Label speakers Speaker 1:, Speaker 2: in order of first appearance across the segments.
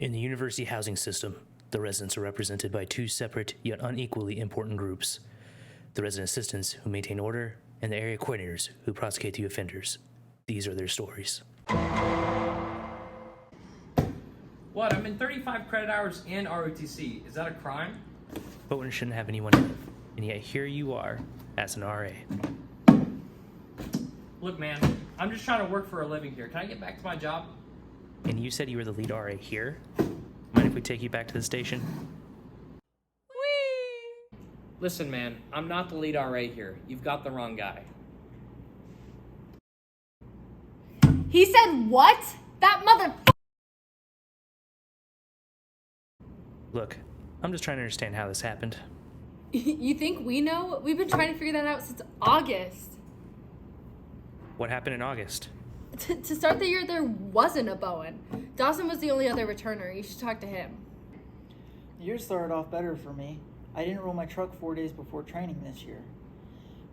Speaker 1: In the university housing system, the residents are represented by two separate yet unequally important groups: the resident assistants who maintain order, and the area coordinators who prosecute the offenders. These are their stories.
Speaker 2: What? I'm in 35 credit hours and ROTC. Is that a crime?
Speaker 1: Bowen shouldn't have anyone in it, and yet here you are as an RA.
Speaker 2: Look, man, I'm just trying to work for a living here. Can I get back to my job?
Speaker 1: And you said you were the lead RA here? Mind if we take you back to the station?
Speaker 2: Whee! Listen, man, I'm not the lead RA here. You've got the wrong guy.
Speaker 3: He said what? That mother...
Speaker 1: Look, I'm just trying to understand how this happened.
Speaker 3: You think we know? We've been trying to figure that out since August.
Speaker 1: What happened in August?
Speaker 3: To start the year, there wasn't a Bowen. Dawson was the only other returner. You should talk to him.
Speaker 4: The year started off better for me. I didn't roll my truck 4 days before training this year.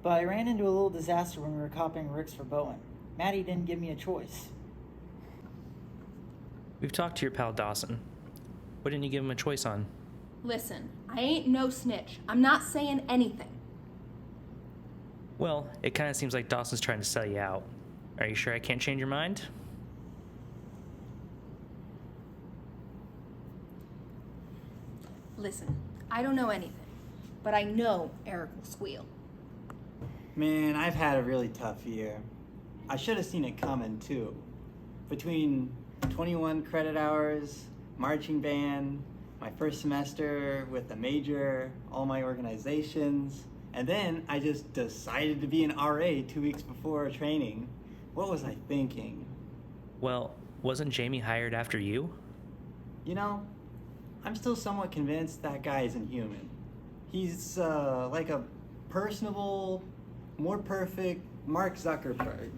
Speaker 4: But I ran into a little disaster when we were copying rigs for Bowen. Maddie didn't give me a choice.
Speaker 1: We've talked to your pal Dawson. What didn't you give him a choice on?
Speaker 5: Listen, I ain't no snitch. I'm not saying anything.
Speaker 1: Well, it kind of seems like Dawson's trying to sell you out. Are you sure I can't change your mind?
Speaker 5: Listen, I don't know anything, but I know Eric will squeal.
Speaker 6: Man, I've had a really tough year. I should have seen it coming too. Between 21 credit hours, marching band, my first semester with a major, all my organizations, and then I just decided to be an RA 2 weeks before training. What was I thinking?
Speaker 1: Well, wasn't Jamie hired after you?
Speaker 6: You know, I'm still somewhat convinced that guy isn't human. He's like a personable, more perfect Mark Zuckerberg.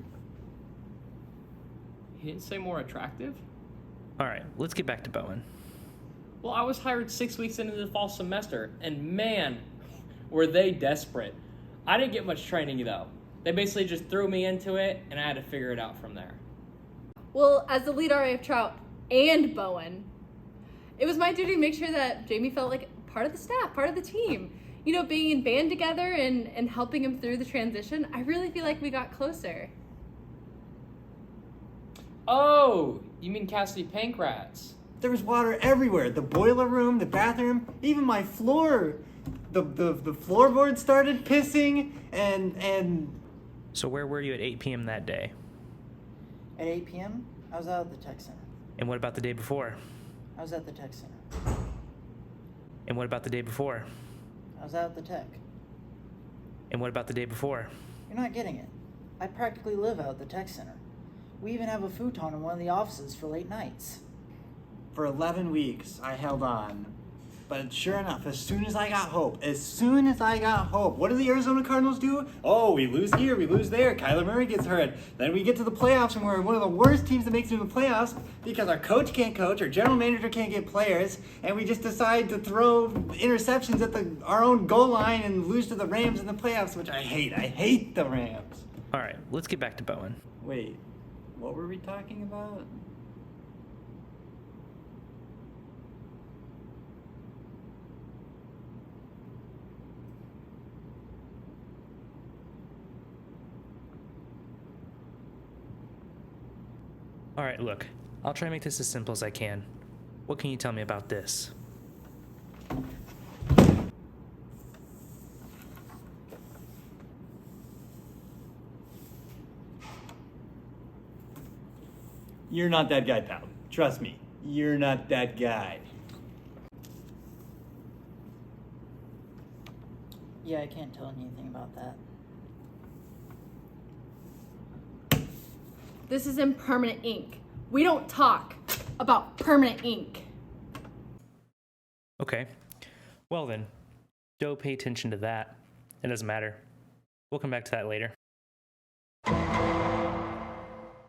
Speaker 2: He didn't say more attractive?
Speaker 1: Alright, let's get back to Bowen.
Speaker 2: Well, I was hired 6 weeks into the fall semester, and man, were they desperate. I didn't get much training, though. They basically just threw me into it, and I had to figure it out from there.
Speaker 3: Well, as the lead RA of Trout and Bowen, it was my duty to make sure that Jamie felt like part of the staff, part of the team. You know, being in band together and helping him through the transition, I really feel like we got closer.
Speaker 2: Oh, you mean Cassidy Pankrats?
Speaker 6: There was water everywhere. The boiler room, the bathroom, even my floor. The floorboard started pissing and
Speaker 1: So where were you at 8 p.m. that day?
Speaker 4: At 8 p.m., I was out at the tech center.
Speaker 1: And what about the day before?
Speaker 4: I was at the tech center.
Speaker 1: And what about the day before?
Speaker 4: I was out at the tech.
Speaker 1: And what about the day before?
Speaker 4: You're not getting it. I practically live out at the tech center. We even have a futon in one of the offices for late nights.
Speaker 6: for 11 weeks I held on. But sure enough, as soon as I got hope, what do the Arizona Cardinals do? Oh, we lose here, we lose there, Kyler Murray gets hurt. Then we get to the playoffs and we're one of the worst teams that makes it to the playoffs because our coach can't coach, our general manager can't get players, and we just decide to throw interceptions at our own goal line and lose to the Rams in the playoffs, which I hate. I hate the Rams.
Speaker 1: All right, let's get back to Bowen.
Speaker 6: Wait, what were we talking about?
Speaker 1: All right, look, I'll try to make this as simple as I can. What can you tell me about this?
Speaker 6: You're not that guy, pal. Trust me, you're not that guy.
Speaker 4: Yeah, I can't tell you anything about that.
Speaker 3: This is in permanent ink. We don't talk about permanent ink.
Speaker 1: Okay. Well then, don't pay attention to that. It doesn't matter. We'll come back to that later.